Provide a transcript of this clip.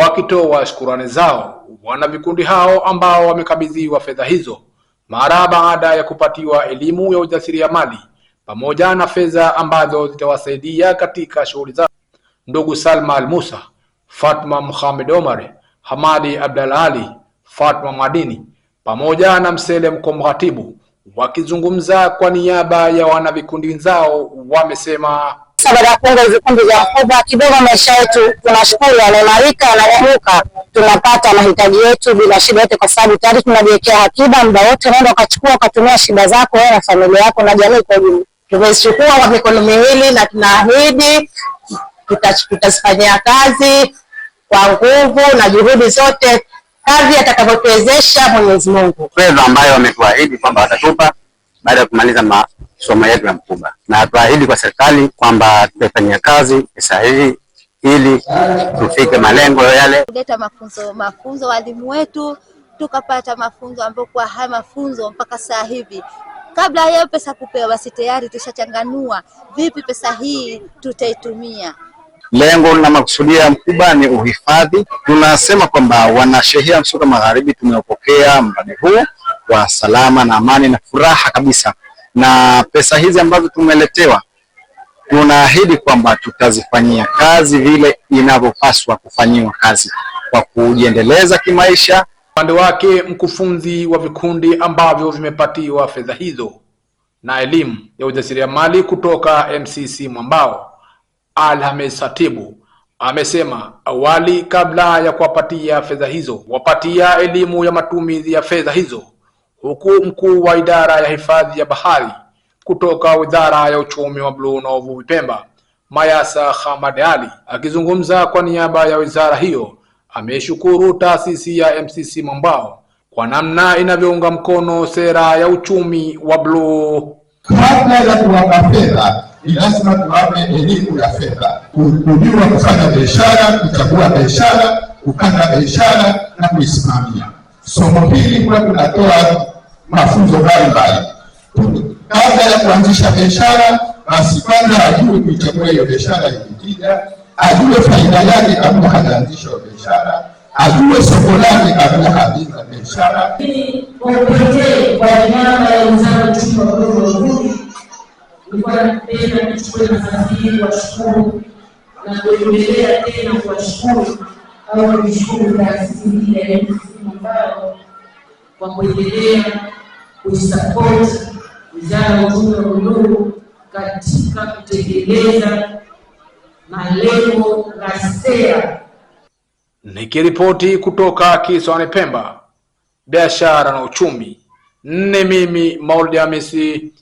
Wakitoa shukrani zao wana vikundi hao ambao wamekabidhiwa fedha hizo mara baada ya kupatiwa elimu ya ujasiriamali pamoja na fedha ambazo zitawasaidia katika shughuli zao. Ndugu Salma Al-Musa, Fatma Muhammad Omar, Hamadi Abdalla Ali, Fatma Madini pamoja na Msele Mkomratibu wakizungumza kwa niaba ya wana vikundi zao wamesema baada ya kuunga vikundi vya mkoba kidogo maisha yetu tunashukuru yanaimarika, yananyanyuka, tunapata mahitaji yetu bila shida yote, kwa sababu tayari tunajiwekea akiba. Muda wote unaenda ukachukua ukatumia shida zako wewe na familia yako na jamii kwa ujumla. Tumeshukuru kwa mikono miwili na tunaahidi tutazifanyia kazi kwa nguvu na juhudi zote kadri atakavyotuwezesha Mwenyezi Mungu. Fedha ambayo wametuahidi kwamba watatupa baada ya kumaliza masomo yetu ya mkubwa, na tuahidi kwa serikali kwamba tutafanyia kazi pesa hii ili tufike malengo yale. Kuleta mafunzo walimu wetu, tukapata mafunzo ambapo kwa haya mafunzo mpaka saa hivi kabla ya pesa kupewa basi tayari tushachanganua vipi pesa hii tutaitumia. Lengo na makusudia ya mkubwa ni uhifadhi. Tunasema kwamba wanashehia Msuka Magharibi tumepokea mradi huu kwa salama na amani na furaha kabisa, na pesa hizi ambazo tumeletewa tunaahidi kwamba tutazifanyia kazi vile inavyopaswa kufanyiwa kazi kwa kujiendeleza kimaisha. Upande wake mkufunzi wa vikundi ambavyo vimepatiwa fedha hizo na elimu ya ujasiriamali kutoka MCC Mwambao, Alhamis Satibu, amesema awali kabla ya kuwapatia fedha hizo wapatia elimu ya matumizi ya fedha hizo, huku mkuu wa idara ya hifadhi ya bahari kutoka Wizara ya Uchumi wa Bluu na Uvuvi Pemba, Mayasa Hamad Ali, akizungumza kwa niaba ya wizara hiyo, ameshukuru taasisi ya MCC Mwambao kwa namna inavyounga mkono sera ya uchumi wa bluu. Kabla ya kuwapa fedha ni lazima tuwape elimu ya fedha, kujua kufanya biashara, kuchagua biashara, kupanga biashara na kuisimamia. Somo hili kwa tunatoa mafunzo mbalimbali. Kabla ya kuanzisha biashara, basi kwanza ajue kuichagua hiyo biashara ikija, ajue faida yake kabla hajaanzisha biashara, ajue soko lake kabla hajaanza biashara. Kwa niaba ya Wizara ya Uchumi wa Bluu na Uvuvi, nilikuwa napenda nichukue nafasi hii kuwashukuru na kuendelea tena kuwashukuru au kuishukuru taasisi hii ya MCC Mwambao kwa kuendelea kuisupport Wizara ya Uchumi wa Bluu katika kutekeleza malengo na sera. Nikiripoti kutoka Kisiwani Pemba, biashara na uchumi, mimi Maulid Hamisi.